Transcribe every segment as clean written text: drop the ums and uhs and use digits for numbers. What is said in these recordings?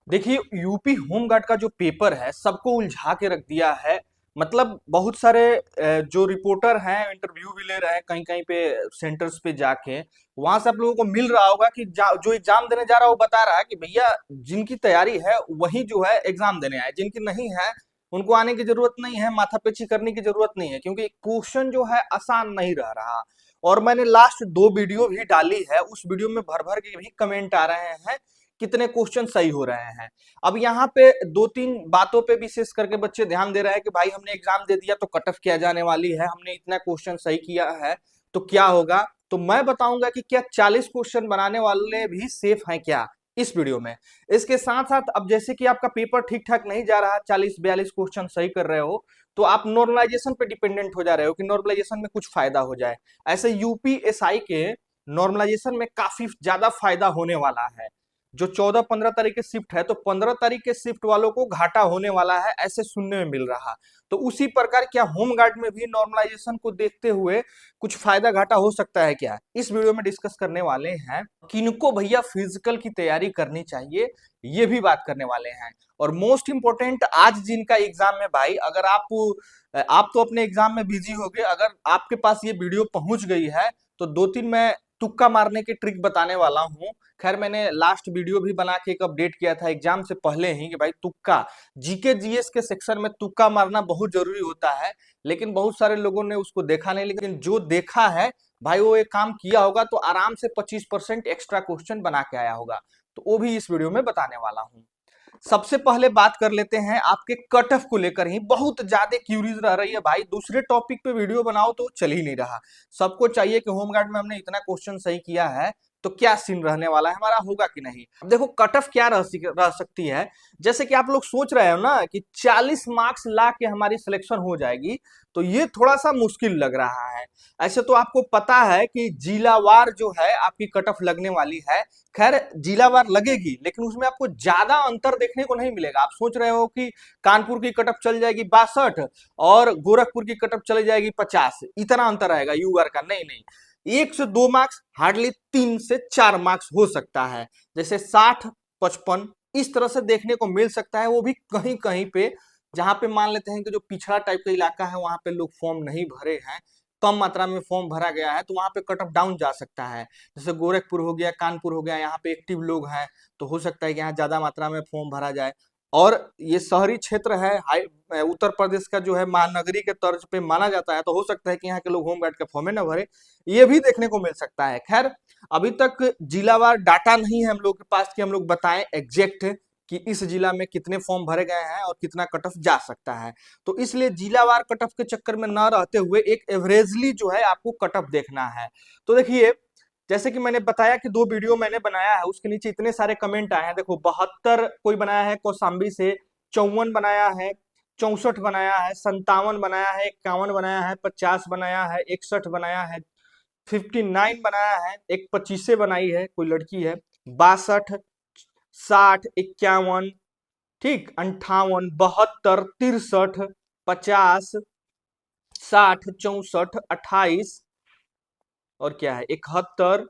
देखिए, UP home guard का जो पेपर है सबको उलझा के रख दिया है। मतलब बहुत सारे जो रिपोर्टर हैं इंटरव्यू भी ले रहे हैं कहीं कहीं पे सेंटर्स पे जाके। वहां से आप लोगों को मिल रहा होगा कि जो एग्जाम देने जा रहा है वो बता रहा है कि भैया जिनकी तैयारी है वही जो है एग्जाम देने आए, जिनकी नहीं है उनको आने की जरूरत नहीं है, माथापेची करने की जरूरत नहीं है, क्योंकि क्वेश्चन जो है आसान नहीं रह रहा। और मैंने लास्ट 2 वीडियो भी डाली है, उस वीडियो में भर भर के भी कमेंट आ रहे हैं कितने क्वेश्चन सही हो रहे हैं। अब यहाँ पे 2-3 बातों पे विशेष करके बच्चे ध्यान दे रहे हैं कि भाई हमने एग्जाम दे दिया तो कट ऑफ क्या जाने वाली है, हमने इतना क्वेश्चन सही किया है तो क्या होगा। तो मैं बताऊंगा कि क्या 40 क्वेश्चन बनाने वाले भी सेफ हैं क्या इस वीडियो में। इसके साथ साथ अब जैसे कि आपका पेपर ठीक ठाक नहीं जा रहा, 40-42 क्वेश्चन सही कर रहे हो, तो आप नॉर्मलाइजेशन पे डिपेंडेंट हो जा रहे हो कि नॉर्मलाइजेशन में कुछ फायदा हो जाए। ऐसे यूपीएसआई के नॉर्मलाइजेशन में काफी ज्यादा फायदा होने वाला है। जो 14-15 तारीख के शिफ्ट है तो 15 तारीख के शिफ्ट वालों को घाटा होने वाला है, ऐसे सुनने में मिल रहा। तो उसी प्रकार क्या होम गार्ड में भी नॉर्मलाइजेशन को देखते हुए कुछ फायदा घाटा हो सकता है क्या, इस वीडियो में डिस्कस करने वाले हैं। किनको भैया फिजिकल की तैयारी करनी चाहिए ये भी बात करने वाले हैं। और मोस्ट इंपोर्टेंट, आज जिनका एग्जाम है भाई, अगर आप तो अपने एग्जाम में बिजी हो गए, अगर आपके पास ये वीडियो पहुंच गई है तो 2-3 मैं तुक्का मारने की ट्रिक बताने वाला हूँ। खैर मैंने लास्ट वीडियो भी बना के एक अपडेट किया था एग्जाम से पहले ही कि भाई तुक्का, जीके जीएस के सेक्शन में तुक्का मारना बहुत जरूरी होता है। लेकिन बहुत सारे लोगों ने उसको देखा नहीं, लेकिन जो देखा है भाई वो एक काम किया होगा तो आराम से 25% एक्स्ट्रा क्वेश्चन बना के आया होगा। तो वो भी इस वीडियो में बताने वाला हूँ। सबसे पहले बात कर लेते हैं आपके कट ऑफ को लेकर। ही बहुत ज्यादा क्यूरीज रह रही है भाई, दूसरे टॉपिक पे वीडियो बनाओ तो चल ही नहीं रहा। सबको चाहिए कि होमगार्ड में हमने इतना क्वेश्चन सही किया है तो क्या सीन रहने वाला है, हमारा होगा कि नहीं। अब देखो कट ऑफ क्या रह सकती है। जैसे कि आप लोग सोच रहे हो ना कि 40 मार्क्स ला के हमारी सिलेक्शन हो जाएगी, तो ये थोड़ा सा मुश्किल लग रहा है। ऐसे तो आपको पता है कि जिलावार जो है आपकी कट ऑफ लगने वाली है। खैर जिलावार लगेगी लेकिन उसमें आपको ज्यादा अंतर देखने को नहीं मिलेगा। आप सोच रहे हो कि कानपुर की कट ऑफ चल जाएगी 62 और गोरखपुर की कट ऑफ चली जाएगी 50, इतना अंतर आएगा यूआर का। नहीं नहीं, 1 से 2 मार्क्स, हार्डली 3 से 4 मार्क्स हो सकता है। जैसे 60-55 इस तरह से देखने को मिल सकता है, वो भी कहीं कहीं पे जहां पे मान लेते हैं कि जो पिछड़ा टाइप का इलाका है वहां पे लोग फॉर्म नहीं भरे हैं, कम मात्रा में फॉर्म भरा गया है, तो वहां पे कट ऑफ डाउन जा सकता है। जैसे गोरखपुर हो गया, कानपुर हो गया, यहाँ पे एक्टिव लोग हैं तो हो सकता है कि यहाँ ज्यादा मात्रा में फॉर्म भरा जाए। और ये शहरी क्षेत्र है, उत्तर प्रदेश का जो है महानगरी के तर्ज पे माना जाता है, तो हो सकता है कि यहाँ के लोग होमगार्ड के फॉर्म में न भरे, ये भी देखने को मिल सकता है। खैर अभी तक जिलावार डाटा नहीं है हम लोग के पास कि हम लोग बताएं एग्जैक्ट कि इस जिला में कितने फॉर्म भरे गए हैं और कितना कट ऑफ जा सकता है। तो इसलिए जिलावार कट ऑफ के चक्कर में न रहते हुए एक एवरेजली जो है आपको कट ऑफ देखना है। तो देखिए, जैसे कि मैंने बताया कि 2 वीडियो मैंने बनाया है, उसके नीचे इतने सारे कमेंट आए हैं। देखो 72 कोई बनाया है कौशाम्बी से, 54 बनाया है, 64 बनाया है, 57 बनाया है, 51 बनाया है, 50 बनाया है, 61 बनाया है, 59 बनाया है, एक 25 बनाई है कोई लड़की है, 62, 60, 51, ठीक, 58, 72, 63, 50, 60, 64, 28 और क्या है 71,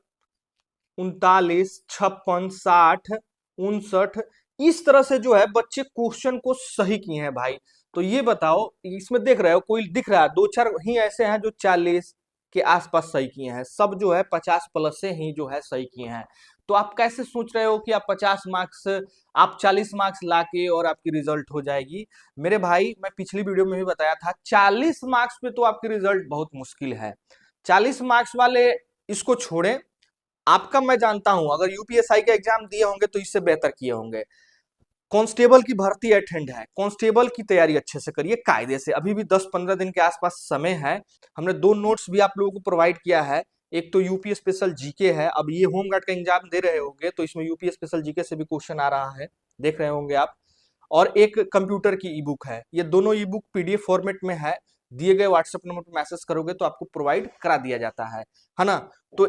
39, 56, 60, 59, इस तरह से जो है बच्चे क्वेश्चन को सही किए हैं भाई। तो ये बताओ, इसमें देख रहे हो कोई दिख रहा है, 2-4 ही ऐसे हैं जो 40 के आसपास सही किए हैं, सब जो है 50 प्लस से ही जो है सही किए हैं। तो आप कैसे सोच रहे हो कि आप 50 मार्क्स, आप 40 मार्क्स लाके और आपकी रिजल्ट हो जाएगी। मेरे भाई मैं पिछली वीडियो में भी बताया था 40 मार्क्स पे तो आपकी रिजल्ट बहुत मुश्किल है। 40 मार्क्स वाले इसको छोड़ें, आपका मैं जानता हूं अगर यूपीएसआई का एग्जाम दिए होंगे तो इससे बेहतर किए होंगे। कांस्टेबल की भर्ती अटेंड है, कांस्टेबल की तैयारी अच्छे से करिए कायदे से, अभी भी 10-15 दिन के आसपास समय है। हमने 2 नोट्स भी आप लोगों को प्रोवाइड किया है, एक तो यूपी स्पेशल जीके है। अब ये होमगार्ड का एग्जाम दे रहे होंगे तो इसमें यूपी स्पेशल जीके से भी क्वेश्चन आ रहा है, देख रहे होंगे आप। और एक कंप्यूटर की ई बुक है, ये दोनों ई बुक पीडीएफ फॉर्मेट में है, दिए गए व्हाट्सएप नंबर पर मैसेज करोगे तो आपको प्रोवाइड करा दिया जाता है ना। तो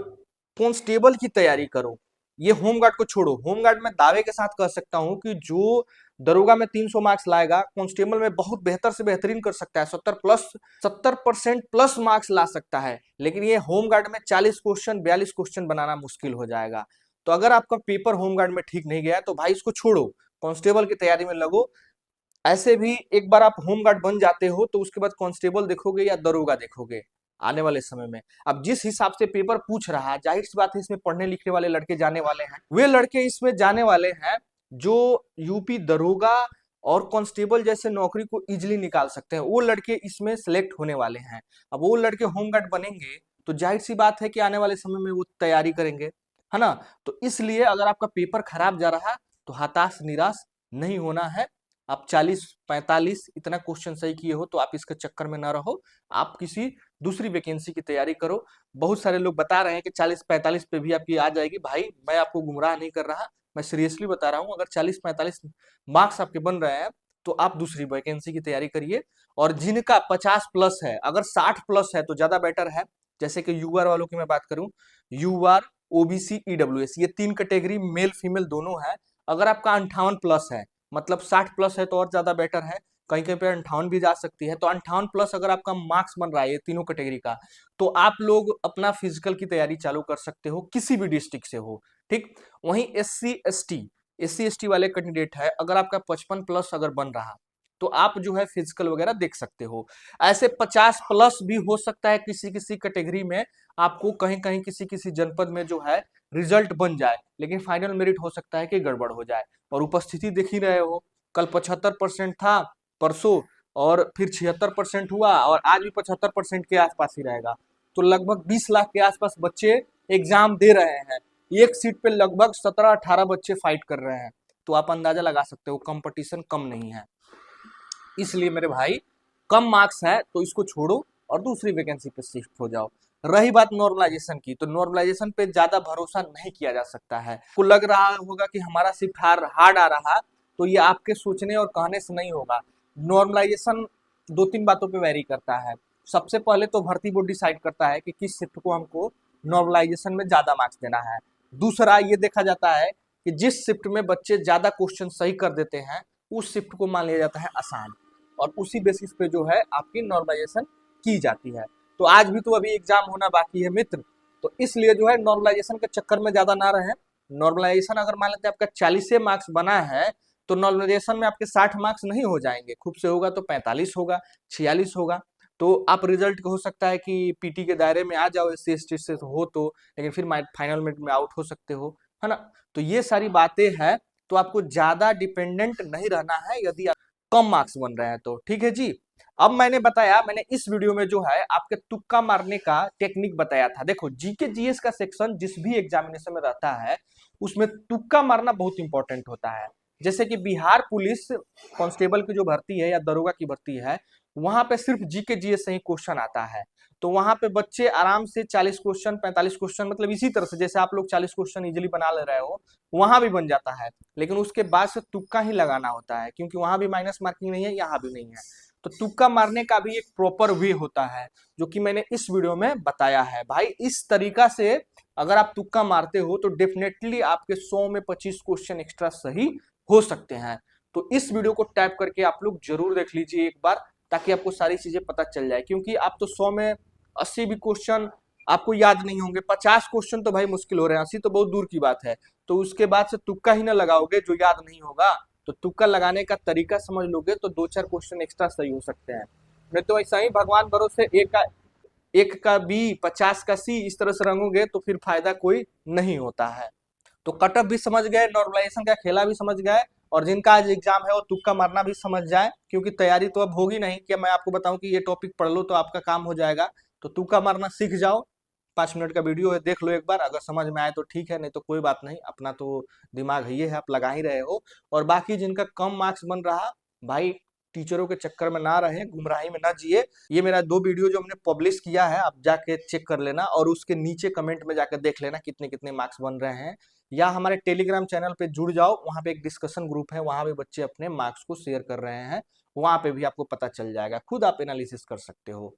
कांस्टेबल की तैयारी करो, ये होमगार्ड को छोड़ो। होमगार्ड में दावे के साथ कह सकता हूं कि जो दरोगा में 300 मार्क्स लाएगा, कांस्टेबल में बहुत बेहतर से बेहतरीन कर सकता है, 70% प्लस मार्क्स ला सकता है। लेकिन ये होमगार्ड में 40 क्वेश्चन 42 क्वेश्चन बनाना मुश्किल हो जाएगा। तो अगर आपका पेपर होमगार्ड में ठीक नहीं गया तो भाई इसको छोड़ो, कांस्टेबल की तैयारी में लगो। ऐसे भी एक बार आप होमगार्ड बन जाते हो तो उसके बाद कांस्टेबल देखोगे या दरोगा देखोगे आने वाले समय में। अब जिस हिसाब से पेपर पूछ रहा है, जाहिर सी बात है इसमें पढ़ने लिखने वाले लड़के जाने वाले हैं, वे लड़के इसमें जाने वाले हैं जो यूपी दरोगा और कांस्टेबल जैसे नौकरी को इजिली निकाल सकते हैं, वो लड़के इसमें सिलेक्ट होने वाले हैं। अब वो लड़के होमगार्ड बनेंगे तो जाहिर सी बात है कि आने वाले समय में वो तैयारी करेंगे, है ना। तो इसलिए अगर आपका पेपर खराब जा रहा तो हताश निराश नहीं होना है। आप 40-45 इतना क्वेश्चन सही किए हो तो आप इसके चक्कर में ना रहो, आप किसी दूसरी वैकेंसी की तैयारी करो। बहुत सारे लोग बता रहे हैं कि 40-45 पे भी आपकी आ जाएगी। भाई मैं आपको गुमराह नहीं कर रहा, मैं सीरियसली बता रहा हूँ, अगर 40-45 मार्क्स आपके बन रहे हैं तो आप दूसरी वैकेंसी की तैयारी करिए। और जिनका 50 प्लस है, अगर 60 प्लस है तो ज्यादा बेटर है। जैसे कि यूआर वालों की मैं बात करूं, यूआर, ओबीसी, ईडब्ल्यूएस, ये 3 कैटेगरी मेल फीमेल दोनों है। अगर आपका 58 प्लस है, मतलब 60 प्लस है तो और ज्यादा बेटर है, कहीं कहीं पे 58 भी जा सकती है। तो 58 प्लस अगर आपका मार्क्स बन रहा है ये तीनों कैटेगरी का, तो आप लोग अपना फिजिकल की तैयारी चालू कर सकते हो, किसी भी डिस्ट्रिक्ट से हो, ठीक। वहीं एससी एसटी वाले कैंडिडेट है, अगर आपका 55 प्लस अगर बन रहा तो आप जो है फिजिकल वगैरह देख सकते हो। ऐसे 50 प्लस भी हो सकता है किसी किसी कैटेगरी में, आपको कहीं कहीं किसी किसी जनपद में जो है रिजल्ट बन जाए, लेकिन फाइनल मेरिट हो सकता है कि गड़बड़ हो जाए। और उपस्थिति देख ही रहे हो, कल 75% था परसों, और फिर 76% हुआ, और आज भी 75% के आसपास ही रहेगा। तो लगभग 20 लाख के आसपास बच्चे एग्जाम दे रहे हैं, एक सीट पे लगभग 17-18 बच्चे फाइट कर रहे हैं। तो आप अंदाजा लगा सकते हो कंपटीशन कम नहीं है। इसलिए मेरे भाई, कम मार्क्स है तो इसको छोड़ो और दूसरी वैकेंसी पे शिफ्ट हो जाओ। रही बात नॉर्मलाइजेशन की, तो नॉर्मलाइजेशन पे ज्यादा भरोसा नहीं किया जा सकता है। को लग रहा होगा कि हमारा शिफ्ट हार्ड आ रहा, तो ये आपके सोचने और कहने से नहीं होगा। नॉर्मलाइजेशन 2-3 बातों पे वेरी करता है। सबसे पहले तो भर्ती बोर्ड डिसाइड करता है कि किस शिफ्ट को हमको नॉर्मलाइजेशन में ज्यादा मार्क्स देना है। दूसरा ये देखा जाता है कि जिस शिफ्ट में बच्चे ज्यादा क्वेश्चन सही कर देते हैं, उस शिफ्ट को मान लिया जाता है आसान, और उसी बेसिस पे जो है आपकी नॉर्मलाइजेशन की जाती है। तो आज भी तो अभी एग्जाम होना बाकी है मित्र, तो इसलिए जो है नॉर्मलाइजेशन के चक्कर में ज्यादा ना रहे। नॉर्मलाइजेशन अगर मान लेते हैं आपका 40 मार्क्स बना है, तो नॉर्मलाइजेशन में आपके 60 मार्क्स नहीं हो जाएंगे, खूब से होगा तो 45 होगा, 46 होगा। तो आप रिजल्ट हो सकता है कि पीटी के दायरे में आ जाओ एससी एसटी से हो तो, लेकिन फिर फाइनल मेरिट में आउट हो सकते हो, है ना। तो ये सारी बातें हैं, तो आपको ज्यादा डिपेंडेंट नहीं रहना है यदि कम मार्क्स बन रहे हैं तो, ठीक है जी। अब मैंने बताया, मैंने इस वीडियो में जो है आपके तुक्का मारने का टेक्निक बताया था। देखो जीके जीएस का सेक्शन जिस भी एग्जामिनेशन में रहता है, उसमें तुक्का मारना बहुत इंपॉर्टेंट होता है। जैसे कि बिहार पुलिस कांस्टेबल की जो भर्ती है या दरोगा की भर्ती है, वहां पे सिर्फ जीके जीएस से ही क्वेश्चन आता है। तो वहां पे बच्चे आराम से 40 क्वेश्चन, 45 क्वेश्चन, मतलब इसी तरह से जैसे आप लोग 40 क्वेश्चन इजिली बना ले रहे हो, वहां भी बन जाता है। लेकिन उसके बाद से तुक्का ही लगाना होता है, क्योंकि वहां भी माइनस मार्किंग नहीं है, यहाँ भी नहीं है। तो तुक्का मारने का भी एक प्रॉपर वे होता है, जो कि मैंने इस वीडियो में बताया है। भाई इस तरीका से अगर आप तुक्का मारते हो तो डेफिनेटली आपके 100 में 25 क्वेश्चन एक्स्ट्रा सही हो सकते हैं। तो इस वीडियो को टैप करके आप लोग जरूर देख लीजिए एक बार, ताकि आपको सारी चीजें पता चल जाए। क्योंकि आप तो 100 में 80 भी क्वेश्चन आपको याद नहीं होंगे, 50 क्वेश्चन तो भाई मुश्किल हो रहे हैं, 80 तो बहुत दूर की बात है। तो उसके बाद से तुक्का ही ना लगाओगे जो याद नहीं होगा, तो तुक्का लगाने का तरीका समझ लोगे तो 2-4 क्वेश्चन एक्स्ट्रा सही हो सकते हैं। नहीं तो ऐसा ही भगवान भरोसे एक का बी 50 का सी इस तरह से रंगोगे तो फिर फायदा कोई नहीं होता है। तो कटअप भी समझ गए, नॉर्मलाइजेशन का खेला भी समझ गए, और जिनका आज एग्जाम है वो तुक्का मारना भी समझ जाए, क्योंकि तैयारी तो अब होगी नहीं कि मैं आपको बताऊं कि ये टॉपिक पढ़ लो तो आपका काम हो जाएगा। तो तुक्का मारना सीख जाओ। 5 मिनट का वीडियो है, देख लो एक बार, अगर समझ में आए तो ठीक है, नहीं तो कोई बात नहीं, अपना तो दिमाग ये है, आप लगा ही रहे हो। और बाकी जिनका कम मार्क्स बन रहा, भाई टीचरों के चक्कर में ना रहे, गुमराही में ना जिए। ये मेरा 2 वीडियो जो हमने पब्लिश किया है, आप जाके चेक कर लेना, और उसके नीचे कमेंट में जाकर देख लेना कितने कितने मार्क्स बन रहे हैं। या हमारे टेलीग्राम चैनल पे जुड़ जाओ, वहां पे एक डिस्कशन ग्रुप है, वहां पे बच्चे अपने मार्क्स को शेयर कर रहे हैं, वहां पे भी आपको पता चल जाएगा, खुद आप एनालिसिस कर सकते हो।